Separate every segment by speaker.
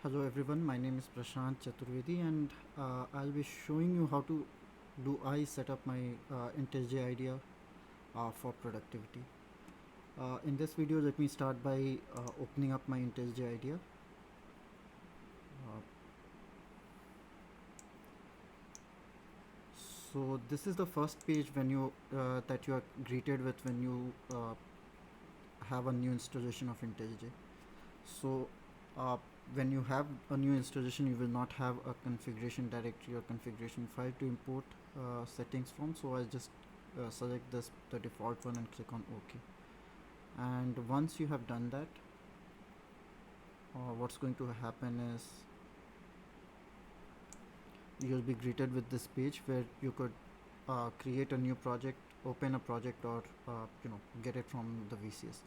Speaker 1: Hello everyone, my name is Prashant Chaturvedi and I'll be showing you how to do I set up my IntelliJ IDEA for productivity. In this video, let me start by opening up my IntelliJ IDEA. Uh, so this is the first page when you that you are greeted with when you have a new installation of IntelliJ. So uh, when you have a new installation, you will not have a configuration directory or configuration file to import settings from. So I'll just select the default one and click on OK. And once you have done that, what's going to happen is you'll be greeted with this page where you could create a new project, open a project, or get it from the VCS.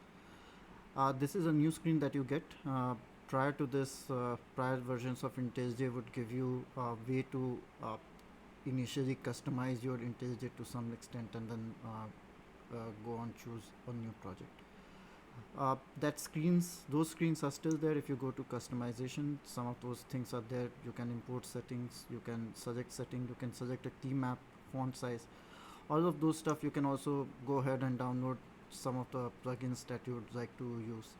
Speaker 1: This is a new screen that you get. Prior to this, prior versions of IntelliJ would give you a way to initially customize your IntelliJ to some extent and then go on choose a new project. Those screens are still there. If you go to customization, some of those things are there. You can import settings, you can select setting, you can select a key map, font size, all of those stuff. You can also go ahead and download some of the plugins that you would like to use.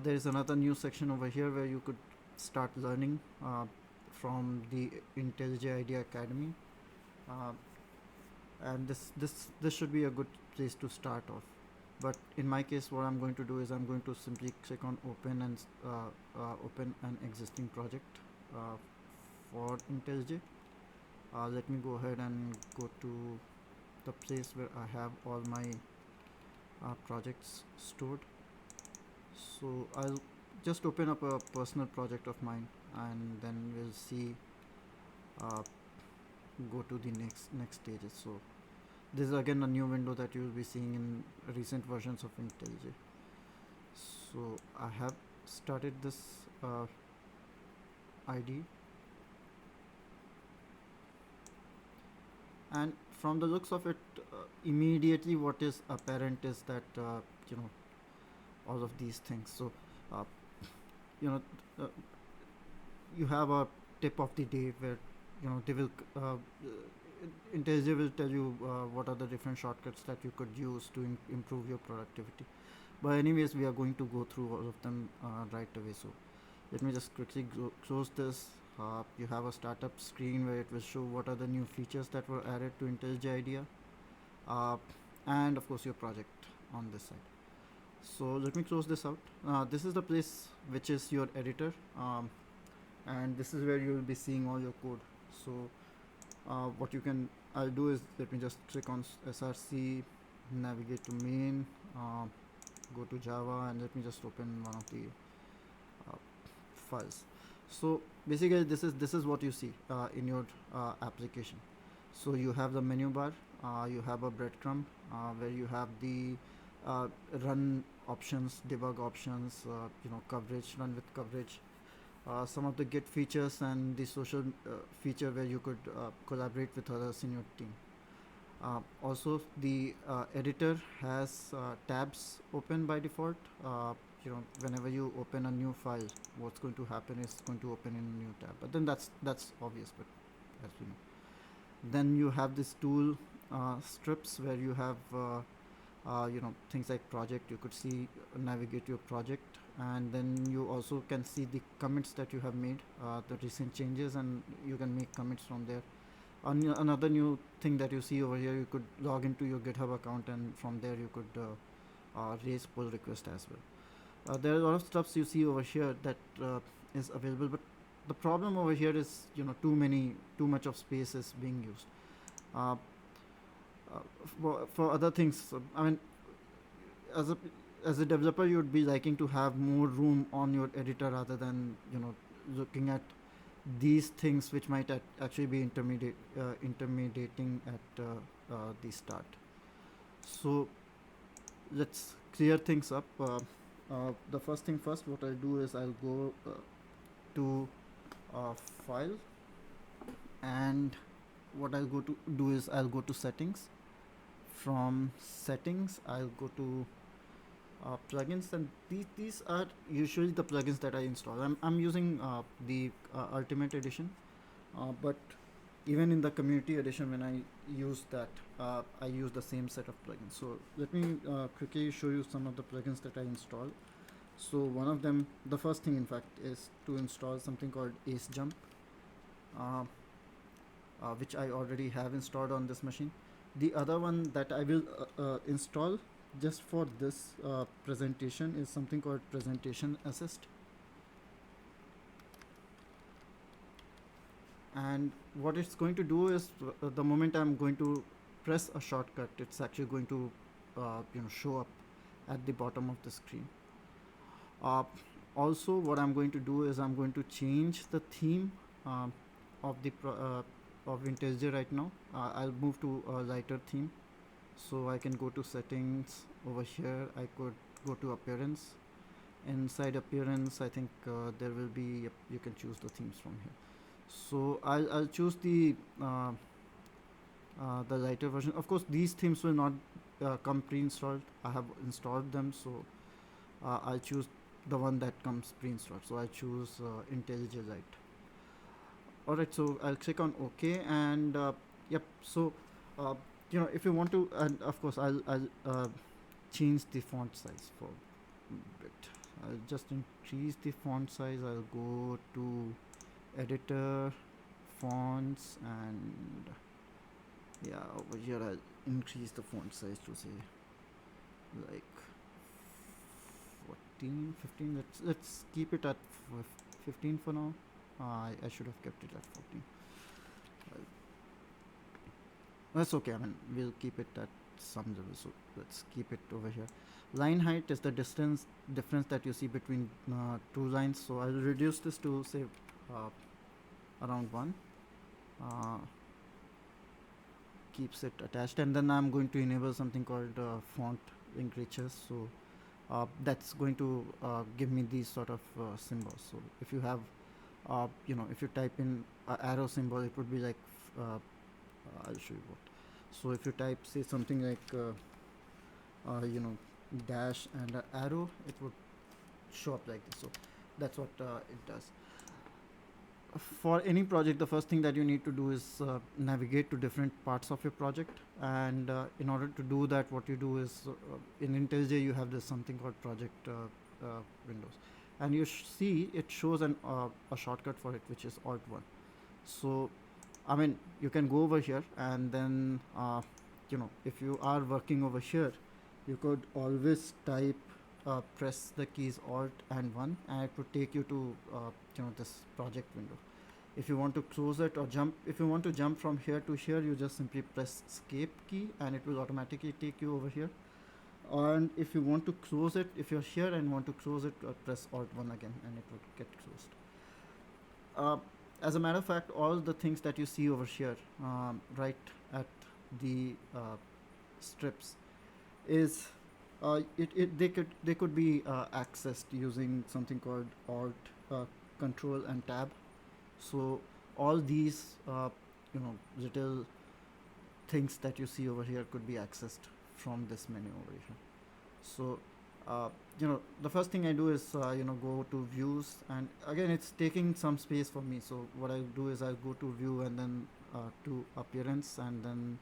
Speaker 1: There is another new section over here where you could start learning from the IntelliJ IDEA Academy, and this should be a good place to start off. But in my case, what I'm going to do is I'm going to simply click on open and open an existing project for IntelliJ. Let me go ahead and go to the place where I have all my projects stored. So I'll just open up a personal project of mine and then we'll see go to the next stages. So this is again a new window that you will be seeing in recent versions of IntelliJ. So I have started this ID, and from the looks of it, immediately what is apparent is that all of these things. So uh, you know uh, you have a tip of the day where they will IntelliJ will tell you what are the different shortcuts that you could use to improve your productivity. But anyways, we are going to go through all of them right away. So let me just quickly close this. You have a startup screen where it will show what are the new features that were added to IntelliJ IDEA, and of course your project on this side. So let me close this out. This is the place which is your editor, and this is where you will be seeing all your code. So what I'll do is let me just click on src, navigate to main, go to Java, and let me just open one of the files. So basically this is what you see in your application. So you have the menu bar, you have a breadcrumb where you have the run options, debug options, coverage, run with coverage, some of the Git features, and the social feature where you could collaborate with others in your team. Also, the editor has tabs open by default. Whenever you open a new file, what's going to happen is it's going to open in a new tab. But then that's obvious. But as we know, then you have this tool strips where you have things like project. You could see navigate your project, and then you also can see the commits that you have made, the recent changes, and you can make commits from there. Another new thing that you see over here, you could log into your GitHub account, and from there you could raise pull request as well. There are a lot of stuffs you see over here that is available, but the problem over here is too much of space is being used. For other things, I mean, as a developer, you would be liking to have more room on your editor rather than looking at these things which might actually be intermediating at the start. So let's clear things up. The first thing first, what I'll do is I'll go to file, and what I'll go to do is I'll go to settings. From settings, I'll go to plugins, and these are usually the plugins that I install. I'm using the Ultimate Edition, but even in the Community Edition, when I use that, I use the same set of plugins. So let me quickly show you some of the plugins that I install. So one of them, the first thing in fact, is to install something called Ace Jump, uh, which I already have installed on this machine. The other one that I will install just for this presentation is something called Presentation Assist. And what it's going to do is the moment I'm going to press a shortcut, it's actually going to show up at the bottom of the screen. Uh, Also, what I'm going to do is I'm going to change the theme of the of IntelliJ right now. I'll move to a lighter theme, so I can go to settings over here. I could go to appearance. Inside appearance, I think there will be you can choose the themes from here. So I'll choose the lighter version. Of course, these themes will not come pre-installed. I have installed them, so I'll choose the one that comes pre-installed. So I choose IntelliJ Lite. Alright, so I'll click on OK, and yep. So if you want to, and of course I'll change the font size for a bit. I'll just increase the font size. I'll go to editor, fonts, and yeah, over here I'll increase the font size to say like 14, 15. Let's keep it at 15 for now. I should have kept it at 14. That's okay. I mean, we'll keep it at some level. So let's keep it over here. Line height is the difference that you see between two lines. So I'll reduce this to say around 1. Keeps it attached, and then I'm going to enable something called font enrichers. So that's going to give me these sort of symbols. So if you have if you type in arrow symbol, it would be like I'll show you what. So if you type say something like dash and arrow, it would show up like this. So that's what it does. For any project, the first thing that you need to do is navigate to different parts of your project, and in order to do that, what you do is in IntelliJ you have this something called project windows, and you see it shows a shortcut for it, which is Alt 1. So I mean, you can go over here, and then if you are working over here, you could always type press the keys Alt and 1, and it would take you to this project window. If you want to close it or jump, if you want to jump from here to here, you just simply press escape key, and it will automatically take you over here. And if you want to close it, if you're here and want to close it, press Alt 1 again, and it would get closed. As a matter of fact, all the things that you see over here, right at the strips, is they could be accessed using something called Alt, Control, and Tab. So all these little things that you see over here could be accessed from this menu over here. So the first thing I do is go to views, and again it's taking some space for me. So what I do is I go to view, and then to appearance, and then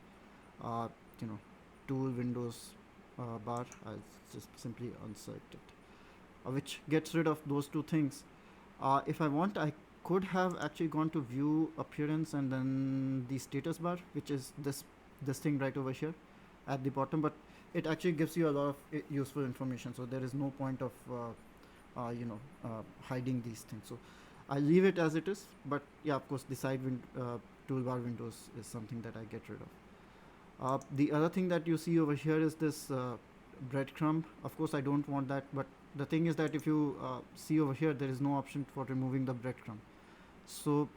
Speaker 1: tool windows bar. I'll just simply unselect it, which gets rid of those two things. If I want, I could have actually gone to view, appearance, and then the status bar, which is this thing right over here at the bottom, but it actually gives you a lot of useful information, so there is no point of hiding these things. So I leave it as it is, but yeah, of course the side toolbar windows is something that I get rid of. The other thing that you see over here is this breadcrumb. Of course I don't want that, but the thing is that if you see over here, there is no option for removing the breadcrumb. So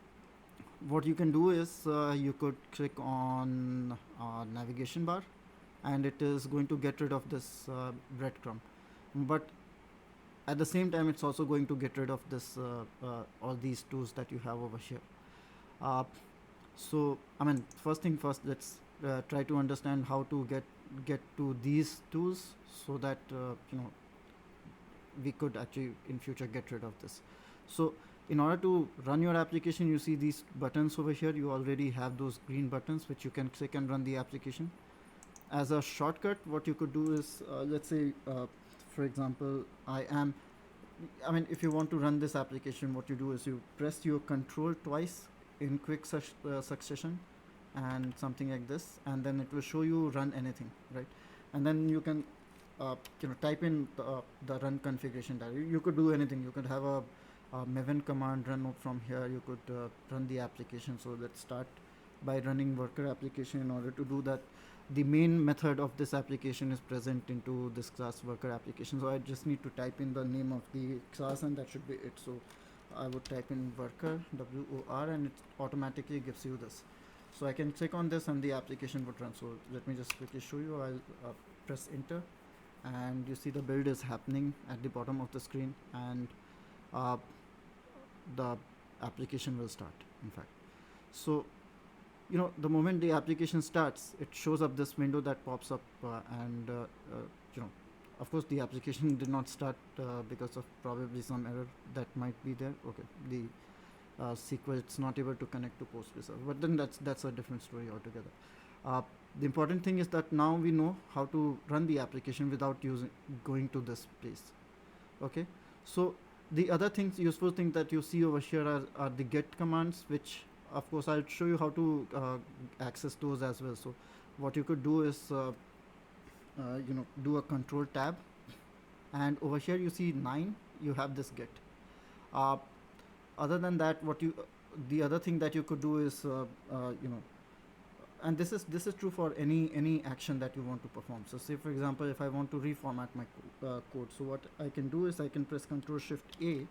Speaker 1: what you can do is you could click on navigation bar, and it is going to get rid of this breadcrumb, but at the same time it's also going to get rid of this all these tools that you have over here. So I mean, first thing first, let's try to understand how to get to these tools, so that we could actually in future get rid of this. So in order to run your application, you see these buttons over here. You already have those green buttons which you can click and run the application. As a shortcut, what you could do is, let's say, for example, I mean, if you want to run this application, what you do is you press your control twice in quick succession and something like this, and then it will show you run anything, right? And then you can type in the run configuration directory. You could do anything. You could have a maven command run from here. You could run the application. So let's start by running worker application. In order to do that, the main method of this application is present into this class worker application. So I just need to type in the name of the class, and that should be it. So I would type in worker, WOR, and it automatically gives you this. So I can click on this and the application would run. So let me just quickly show you. I'll press enter, and you see the build is happening at the bottom of the screen, and the application will start, in fact. So the moment the application starts, it shows up this window that pops up, and of course the application did not start because of probably some error that might be there. Okay, the SQL, it's not able to connect to Postgres, but then that's a different story altogether. The important thing is that now we know how to run the application without going to this place. Okay, so the other useful thing that you see over here are the get commands, which of course I'll show you how to access those as well. So what you could do is do a control tab, and over here you see 9, you have this get. Other than that, the other thing that you could do is and this is true for any action that you want to perform. So say for example, if I want to reformat my code, so what I can do is I can press Ctrl Shift A,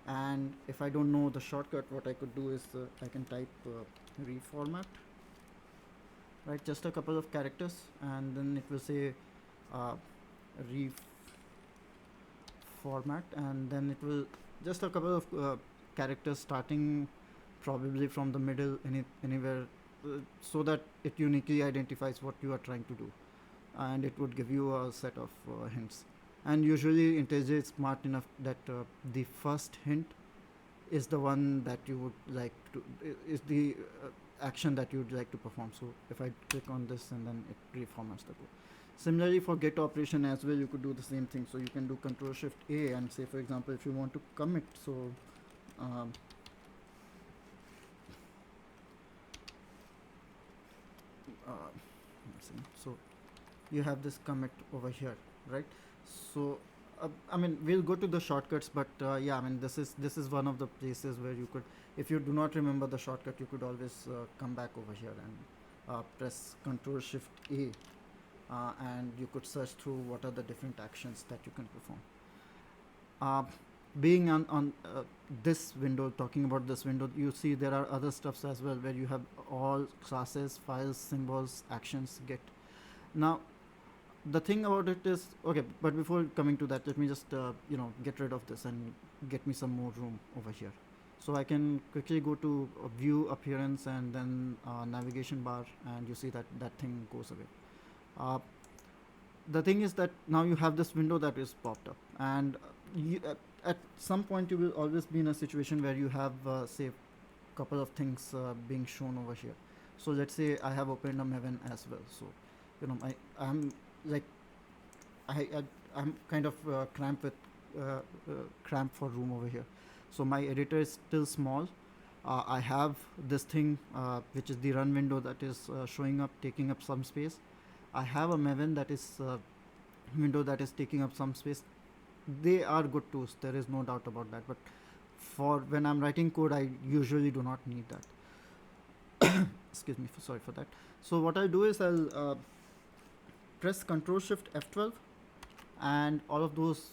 Speaker 1: and if I don't know the shortcut, what I could do is I can type reformat, right, just a couple of characters, and then it will say reformat, and then it will just a couple of characters starting probably from the middle, anywhere, so that it uniquely identifies what you are trying to do, and it would give you a set of hints. And usually IntelliJ is smart enough that the first hint is the one that you would like to, is the action that you would like to perform. So if I click on this, and then it reformats the code. Similarly for get operation as well, you could do the same thing. So you can do Ctrl Shift A, and say for example, if you want to commit, so so you have this commit over here, right? So I mean, we'll go to the shortcuts, but yeah, I mean, this is one of the places where you could, if you do not remember the shortcut, you could always come back over here and press Ctrl Shift A, and you could search through what are the different actions that you can perform. Being on this window, talking about this window, you see there are other stuffs as well, where you have all classes, files, symbols, actions, get. Now the thing about it is, okay, but before coming to that, let me just get rid of this and get me some more room over here. So I can quickly go to view, appearance, and then navigation bar, and you see that thing goes away. The thing is that now you have this window that is popped up, and at some point you will always be in a situation where you have say a couple of things being shown over here. So let's say I have opened a maven as well. So I'm like I'm kind of cramped for room over here. So my editor is still small. I have this thing which is the run window that is showing up, taking up some space. I have a maven that is window that is taking up some space. They are good tools, there is no doubt about that, but for when I'm writing code, I usually do not need that. Excuse me, sorry for that. So what I'll do is I'll press Ctrl Shift F12, and all of those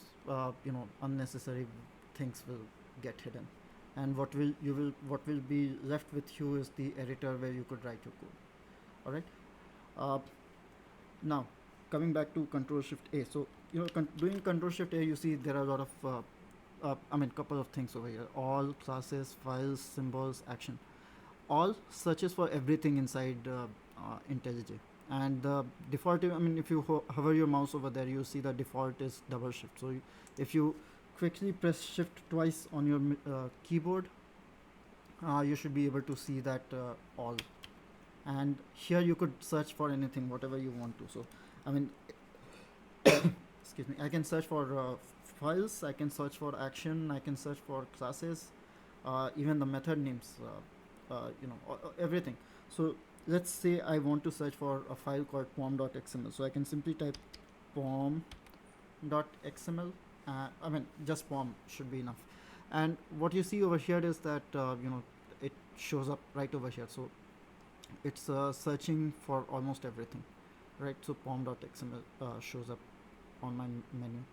Speaker 1: unnecessary things will get hidden, and what will be left with you is the editor where you could write your code. All right. Now coming back to Ctrl Shift A. So doing Ctrl Shift A, you see there are a lot of couple of things over here. All, classes, files, symbols, action. All searches for everything inside IntelliJ. And the default, I mean, if you hover your mouse over there, you see the default is double shift. So if you quickly press shift twice on your keyboard, you should be able to see that all. And here you could search for anything, whatever you want to. So I mean, excuse me, I can search for files, I can search for action, I can search for classes, even the method names, everything. So let's say I want to search for a file called pom.xml. So I can simply type pom.xml. I mean, just pom should be enough. And what you see over here is that it shows up right over here. So it's searching for almost everything, right? So pom.xml shows up on my menu.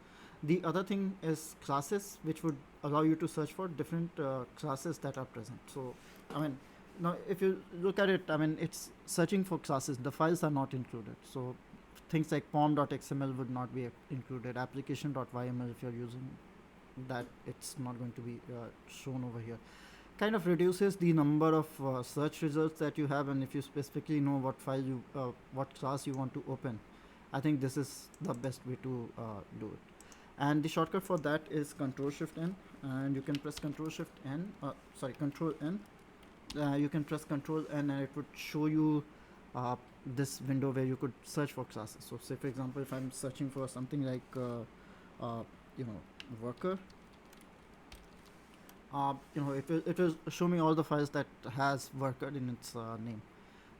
Speaker 1: The other thing is classes, which would allow you to search for different classes that are present. So I mean, now if you look at it, I mean, it's searching for classes. The files are not included. So things like pom.xml would not be included. Application.yml, if you're using that, it's not going to be shown over here. Kind of reduces the number of search results that you have, and if you specifically know what file you what class you want to open, I think this is the best way to do it. And the shortcut for that is Control Shift N, and you can press Control Shift N, Control N. You can press Control N and it would show you this window where you could search for classes. So say for example, if I'm searching for something like worker, it will show me all the files that has worker in its name.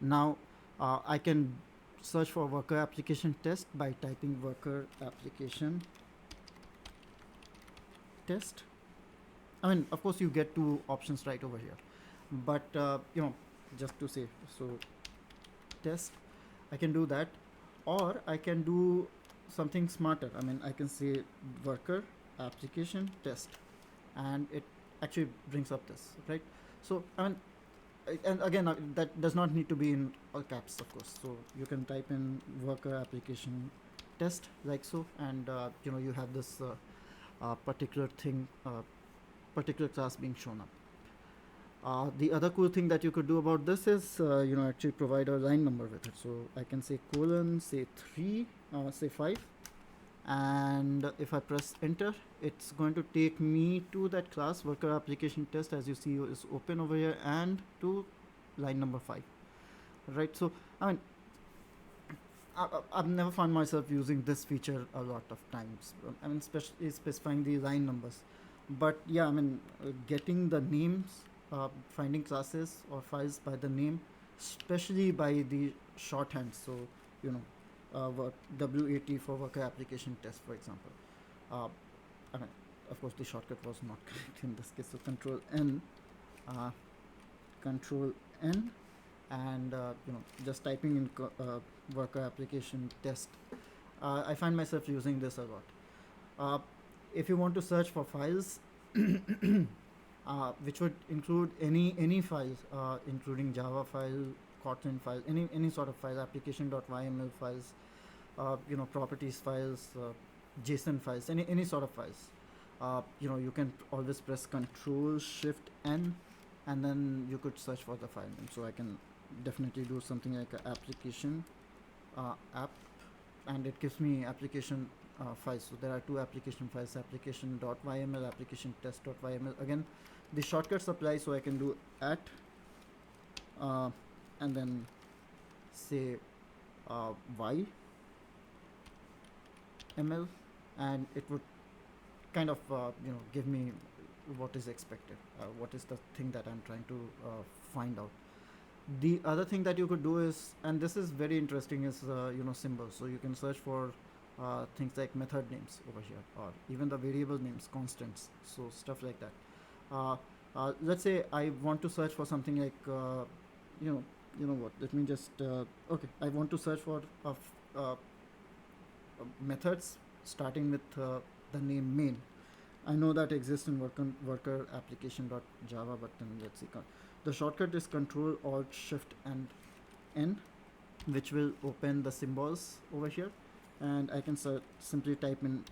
Speaker 1: Now I can search for worker application test by typing worker application test. I mean, of course you get two options right over here, but just to say, so test, I can do that, or I can do something smarter. I mean, I can say worker application test, and it actually brings up this, right? So I mean, and again, that does not need to be in all caps, of course. So you can type in worker application test like so, and you have this particular thing, particular class being shown up. The other cool thing that you could do about this is actually provide a line number with it. So I can say colon, say 3, say 5, and if I press enter, it's going to take me to that class worker application test, as you see is open over here, and to line number 5, right? So I mean, I've never found myself using this feature a lot of times. I mean, especially specifying the line numbers. But yeah, I mean, getting the names, finding classes or files by the name, especially by the shorthand. So WAT for worker application test, for example. I mean, of course, the shortcut was not correct in this case. So Control N, and just typing in worker application test. I find myself using this a lot. If you want to search for files, which would include any files, including Java file, Kotlin file, any sort of file, application.yml files, properties files, JSON files, any sort of files. You can always press Control Shift N, and then you could search for the file name. So I can definitely do something like a application app, and it gives me application files. So there are two application files, application.yml, application test.yml. Again, the shortcuts apply, so I can do at and then say y ml, and it would kind of give me what is expected, what is the thing that I'm trying to find out. The other thing that you could do is, and this is very interesting, is symbols. So you can search for things like method names over here, or even the variable names, constants, so stuff like that. Let's say I want to search for something like what, let me just okay, I want to search for methods starting with the name main. I know that exists in worker application.java, but then let's see. The shortcut is Control Alt Shift and N, which will open the symbols over here, and I can simply type in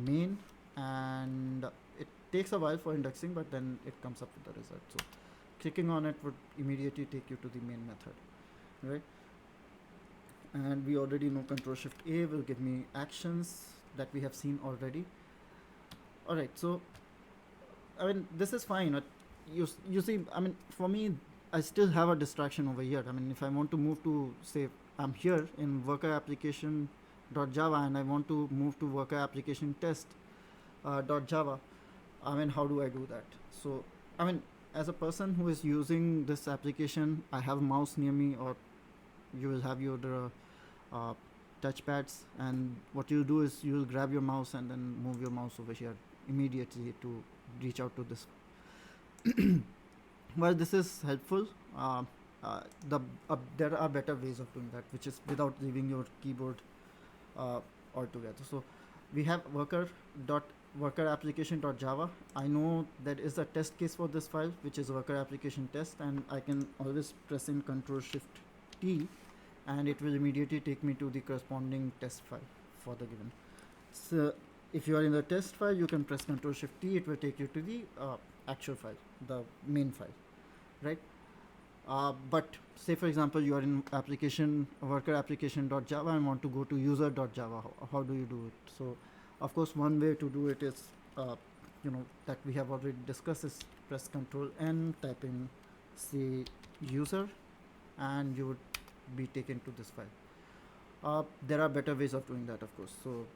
Speaker 1: main, and it takes a while for indexing, but then it comes up with the result. So clicking on it would immediately take you to the main method, right? and we already know Control Shift A will give me actions that we have seen already. All right, so I mean this is fine. You see, I mean for me, I still have a distraction over here. I mean if I want to move to, say, I'm here in worker application .java and I want to move to worker application test .java. I mean how do I do that? So I mean as a person who is using this application, I have a mouse near me, or you will have your uh, touchpads, and what you'll do is you'll grab your mouse and then move your mouse over here immediately to reach out to this. Well, this is helpful. There are better ways of doing that, which is without leaving your keyboard altogether. So we have worker application .java. I know there is a test case for this file, which is worker application test, and I can always press in Control Shift T, and it will immediately take me to the corresponding test file for the given. So if you are in the test file, you can press Control Shift T. It will take you to the actual file, the main file, right? But say for example you are in application worker application.java and want to go to user.java. How do you do it? So of course one way to do it is that we have already discussed is press Control N, type in say user, and you would be taken to this file. There are better ways of doing that, of course. So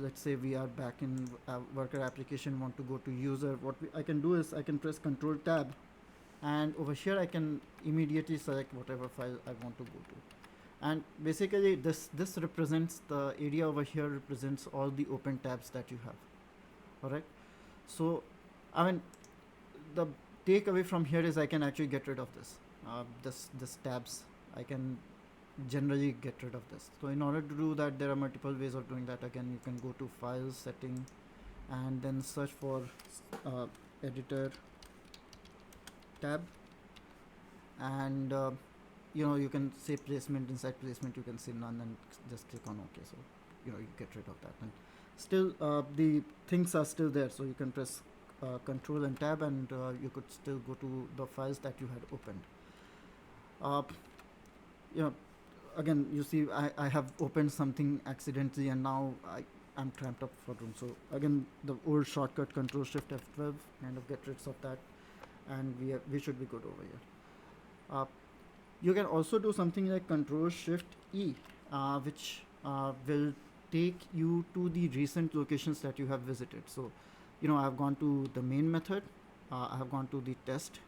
Speaker 1: let's say we are back in worker application, want to go to user. What I can do is I can press Control Tab, and over here I can immediately select whatever file I want to go to. And basically this represents the area over here, represents all the open tabs that you have. All right, so I mean the takeaway from here is I can actually get rid of this tabs. I can generally get rid of this. So in order to do that, there are multiple ways of doing that. Again, you can go to file setting and then search for editor tab, and you can say placement. Inside placement you can say none and just click on OK. So you get rid of that, and still the things are still there, so you can press Control and Tab, and you could still go to the files that you had opened. Again, you see I have opened something accidentally, and now I'm cramped up for room. So again, the old shortcut Control Shift F12 kind of get rid of that, and we should be good over here. You can also do something like Control Shift E, which will take you to the recent locations that you have visited. So I have gone to the main method, I have gone to the test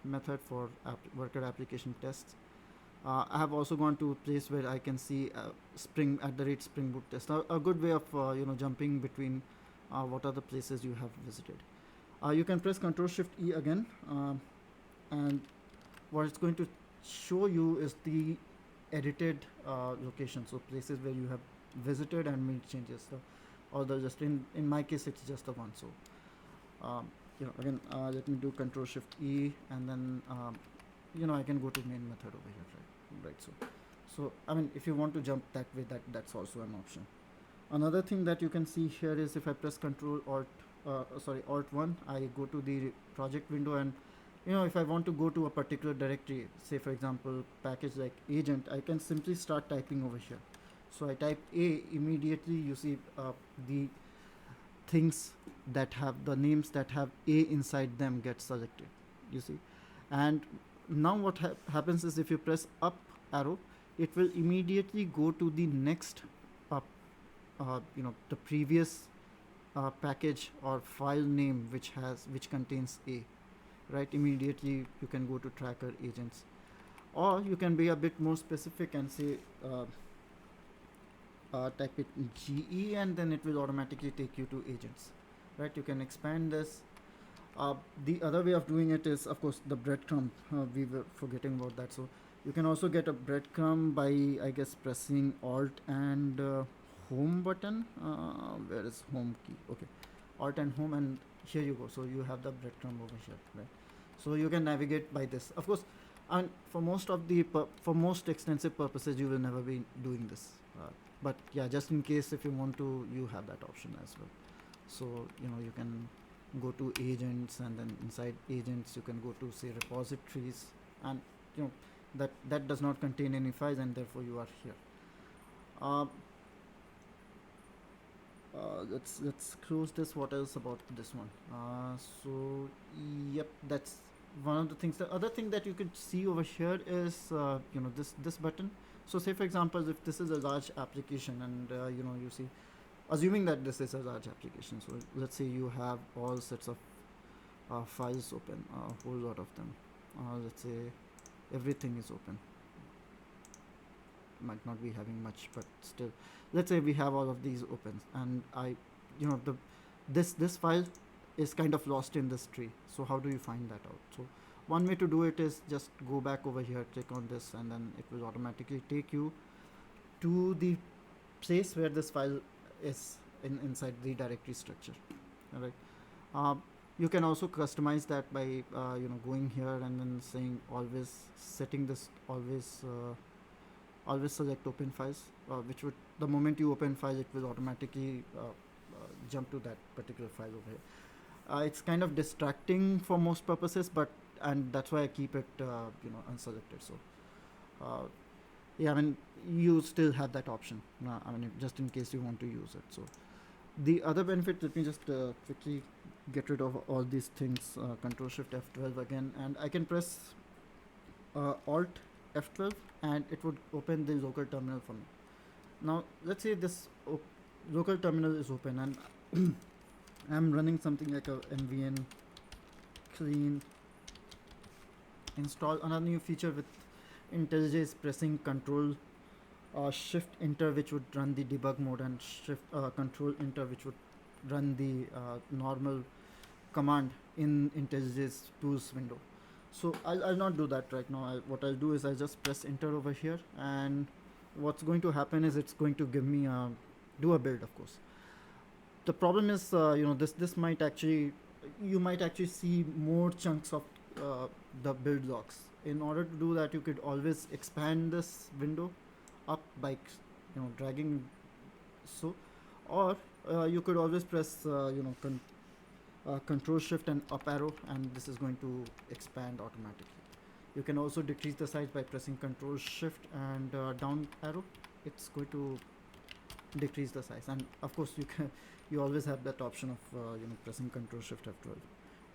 Speaker 1: method for worker application tests. I have also gone to a place where I can see Spring Boot test. A good way of jumping between what are the places you have visited. You can press Control Shift E again, and what it's going to show you is the edited location, so places where you have visited and made changes. So although just in my case it's just the one. So again, let me do Control Shift E, and then I can go to main method over here, right? So I mean if you want to jump that way, that's also an option. Another thing that you can see here is if I press Alt 1, I go to the project window, and if I want to go to a particular directory, say for example package like agent, I can simply start typing over here. So I type A, immediately you see the things that have the names that have A inside them get selected, you see. And now what happens is if you press up arrow, it will immediately go to the next the previous package or file name which contains A, right? Immediately you can go to tracker agents, or you can be a bit more specific and say type it GE, and then it will automatically take you to agents, right? You can expand this. The other way of doing it is of course the breadcrumb. We were forgetting about that. So you can also get a breadcrumb by I guess pressing Alt and home button. Where is home key? Okay, Alt and home, and here you go. So you have the breadcrumb over here, right? So you can navigate by this, of course. And for most extensive purposes you will never be doing this, but yeah, just in case if you want to, you have that option as well. So you can go to agents, and then inside agents you can go to say repositories, and that does not contain any files, and therefore you are here. Uh, let's close this. What else about this one? So yep, that's one of the things. The other thing that you could see over here is this button. So say for example, if this is a large application, and you see, assuming that this is a large application, so let's say you have all sets of files open, a whole lot of them. Let's say everything is open. Might not be having much, but still, let's say we have all of these open, and the this file is kind of lost in this tree. So how do you find that out? So one way to do it is just go back over here, click on this, and then it will automatically take you to the place where this file is inside the directory structure. All right. You can also customize that by going here and then saying always, setting this always select open files, which would, the moment you open file, it will automatically jump to that particular file over here. It's kind of distracting for most purposes, and that's why I keep it unselected. So yeah, I mean, you still have that option. I mean, just in case you want to use it. So the other benefit, let me just quickly get rid of all these things. Control Shift F12 again, and I can press Alt F12, and it would open the local terminal for me. Now let's say this local terminal is open, and I'm running something like a mvn clean install. Another new feature with IntelliJ is pressing Control Shift Enter, which would run the debug mode, and Shift Control Enter, which would run the normal command in IntelliJ's tools window. So I'll not do that right now. What I'll do is I'll just press enter over here, and what's going to happen is it's going to give me do a build, of course. The problem is this might actually, you might actually see more chunks of the build logs. In order to do that, you could always expand this window up by dragging, so, or you could always press Control Shift and up arrow, and this is going to expand automatically. You can also decrease the size by pressing Control Shift and down arrow. It's going to decrease the size, and of course you always have that option of pressing Control Shift F12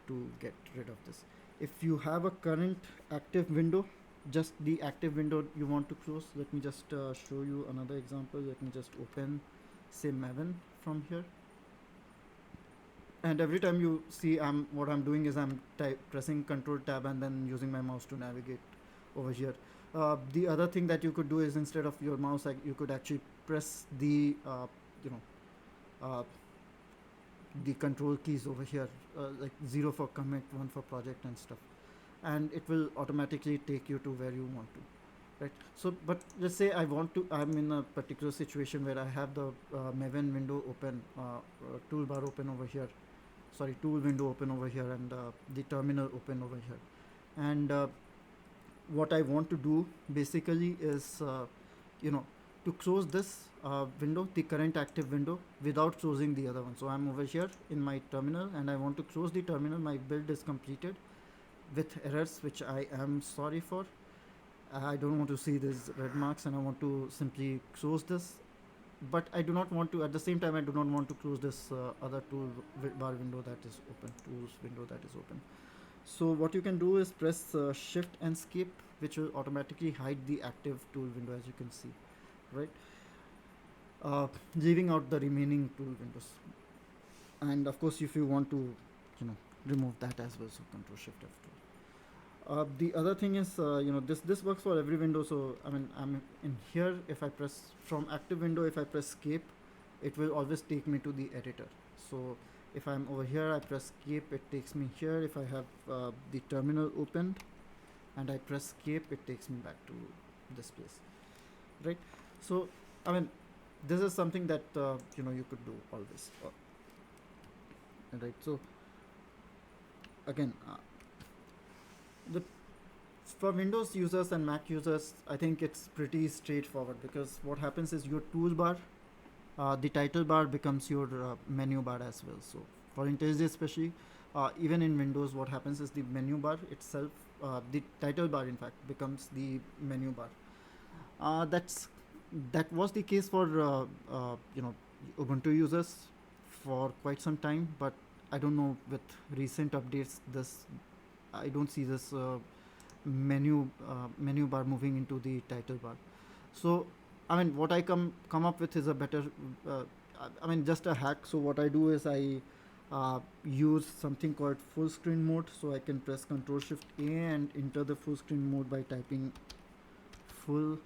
Speaker 1: to get rid of this. If you have a current active window, just the active window you want to close, let me just show you another example. Let me just open, say, Maven from here, and every time you see what I'm doing is I'm pressing Control Tab and then using my mouse to navigate over here. The other thing that you could do is, instead of your mouse, you could actually press the the control keys over here, like 0 for commit, 1 for project and stuff, and it will automatically take you to where you want to, right? So, but let's say I'm in a particular situation where I have the Maven window open, toolbar open over here, sorry, tool window open over here, and the terminal open over here, and what I want to do basically is to close this window, the current active window, without closing the other one. So I'm over here in my terminal, and I want to close the terminal. My build is completed with errors, which I am sorry for. I don't want to see these red marks, and I want to simply close this. But I do not want to, at the same time, I do not want to close this other toolbar window that is open, tools window that is open. So what you can do is press Shift and Escape, which will automatically hide the active tool window, as you can see, right? Leaving out the remaining tool windows. And of course, if you want to, remove that as well, so Control Shift F2. The other thing is, this works for every window. So I mean, I'm in here. If I press from active window, if I press Escape, it will always take me to the editor. So if I'm over here, I press Escape, it takes me here. If I have the terminal opened and I press Escape, it takes me back to this place, right? So I mean, this is something that you could do always, right? So again, for Windows users and Mac users, I think it's pretty straightforward, because what happens is your toolbar, the title bar becomes your menu bar as well. So for IntelliJ especially, even in Windows, what happens is the menu bar itself, the title bar in fact, becomes the menu bar. That's that was the case for Ubuntu users for quite some time, but I don't know, with recent updates, this I don't see this menu bar moving into the title bar. So I mean, what I come up with is a better I mean, just a hack. So what I do is I use something called full screen mode. So I can press Ctrl Shift A and enter the full screen mode by typing full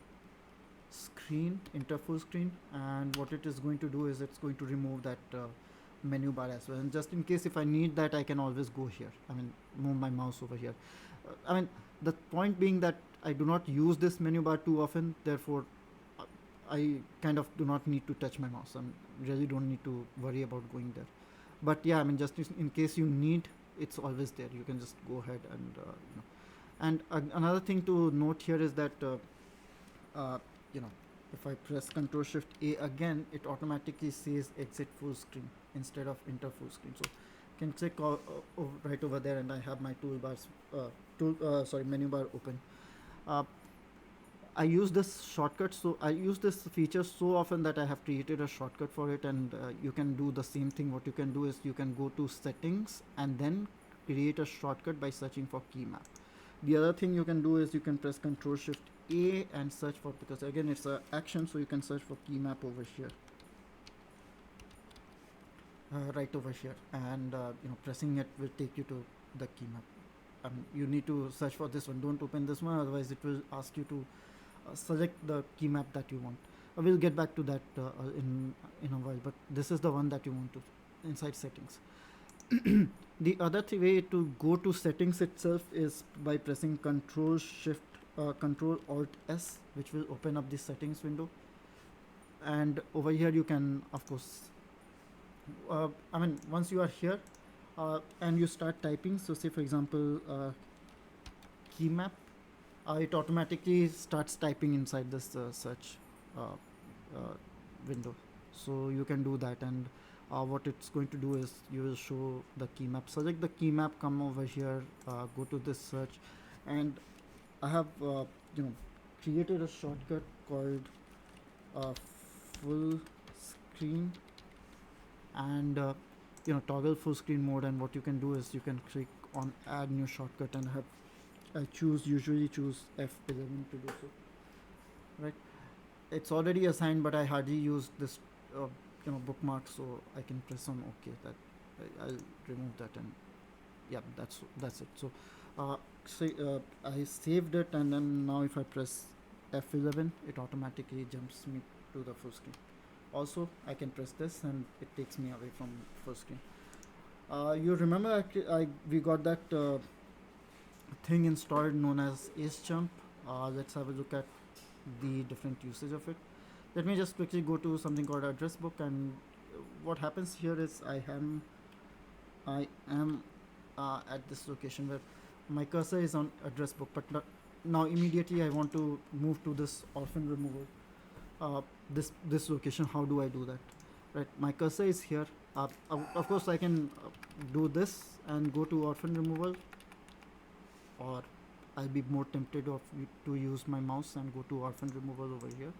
Speaker 1: screen, enter full screen, and what it is going to do is it's going to remove that menu bar as well. And just in case if I need that, I can always go here. I mean, move my mouse over here. I mean, the point being that I do not use this menu bar too often, therefore I kind of do not need to touch my mouse. I really don't need to worry about going there. But yeah, I mean, just in case you need, it's always there. You can just go ahead and And another thing to note here is that uh, you know, if I press Ctrl Shift A again, it automatically says exit full screen instead of enter full screen. So I can click right over there, and I have my toolbars, menu bar open. Uh, I use this shortcut, so I use this feature so often that I have created a shortcut for it, and you can do the same thing. What you can do is you can go to settings and then create a shortcut by searching for key map. The other thing you can do is you can press Ctrl Shift A and search for, because again it's a action, so you can search for key map over here, right over here, and pressing it will take you to the key map. You need to search for this one. Don't open this one, otherwise it will ask you to select the key map that you want. We'll get back to that in a while, but this is the one that you want to inside settings. The other way to go to settings itself is by pressing Control Alt S, which will open up the settings window. And over here you can, of course, I mean, once you are here and you start typing, so say for example key map, it automatically starts typing inside this search window. So you can do that, and what it's going to do is you will show the key map. Select the key map, come over here, go to this search, and I have created a shortcut called full screen, and toggle full screen mode. And what you can do is you can click on add new shortcut, and I usually choose F11 to do so. Right, it's already assigned, but I hardly use this bookmark, so I can press on OK. That I'll remove that, and yeah, that's it. So I saved it, and then now if I press F11, it automatically jumps me to the full screen. Also, I can press this and it takes me away from full screen. You remember we got that thing installed known as AceJump. Let's have a look at the different usage of it. Let me just quickly go to something called address book, and what happens here is I am at this location where my cursor is on address book, but now immediately I want to move to this orphan removal, this location. How do I do that? Right, my cursor is here. Of course I can do this and go to orphan removal, or I'll be more tempted to use my mouse and go to orphan removal over here.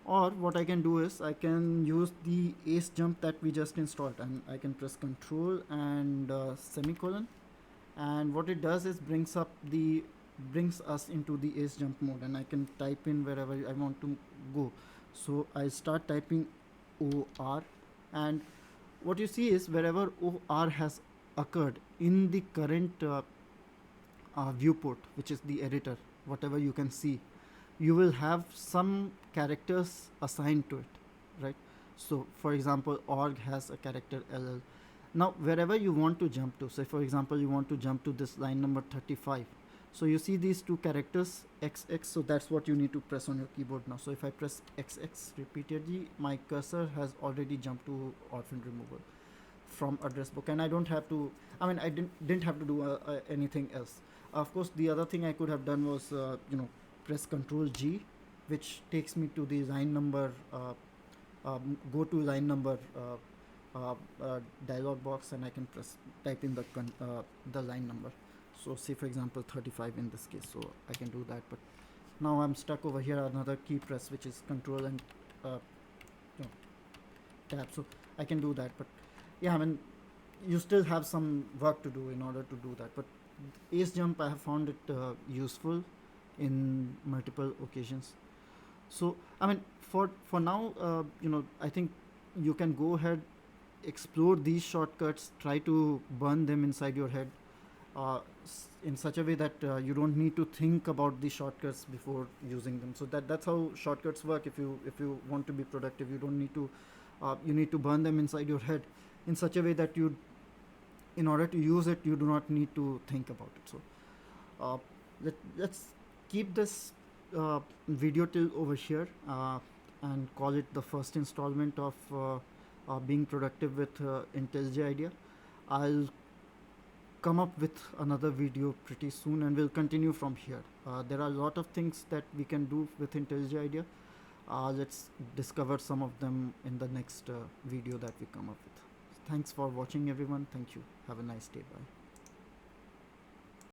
Speaker 1: Or what I can do is I can use the AceJump that we just installed, and I can press Control and semicolon, and what it does is brings us into the AceJump mode, and I can type in wherever I want to go. So I start typing OR, and what you see is wherever OR has occurred in the current viewport, which is the editor, whatever you can see, you will have some characters assigned to it, right? So for example, org has a character LL. Now wherever you want to jump to, say for example you want to jump to this line number 35, so you see these two characters XX, so that's what you need to press on your keyboard now. So if I press XX repeatedly, my cursor has already jumped to orphan removal from address book, and I don't have to, I didn't have to do anything else. Of course, the other thing I could have done was press Control G, which takes me to the line number, go to line number dialog box, and I can type in the line number. So say for example 35 in this case, so I can do that, but now I'm stuck over here, another key press, which is control and uh, you know, tab. So I can do that, but yeah, I mean, you still have some work to do in order to do that. But ace jump, I have found it useful in multiple occasions. So I mean, for now, I think you can go ahead, explore these shortcuts, try to burn them inside your head, in such a way that you don't need to think about the shortcuts before using them. So that's how shortcuts work. If you want to be productive, you don't need to you need to burn them inside your head in such a way that you, in order to use it, you do not need to think about it. So uh, let's keep this video till over here, and call it the first installment of being productive with IntelliJ IDEA. I'll come up with another video pretty soon, and we'll continue from here. There are a lot of things that we can do with IntelliJ IDEA. Let's discover some of them in the next video that we come up with. Thanks for watching, everyone. Thank you. Have a nice day. Bye.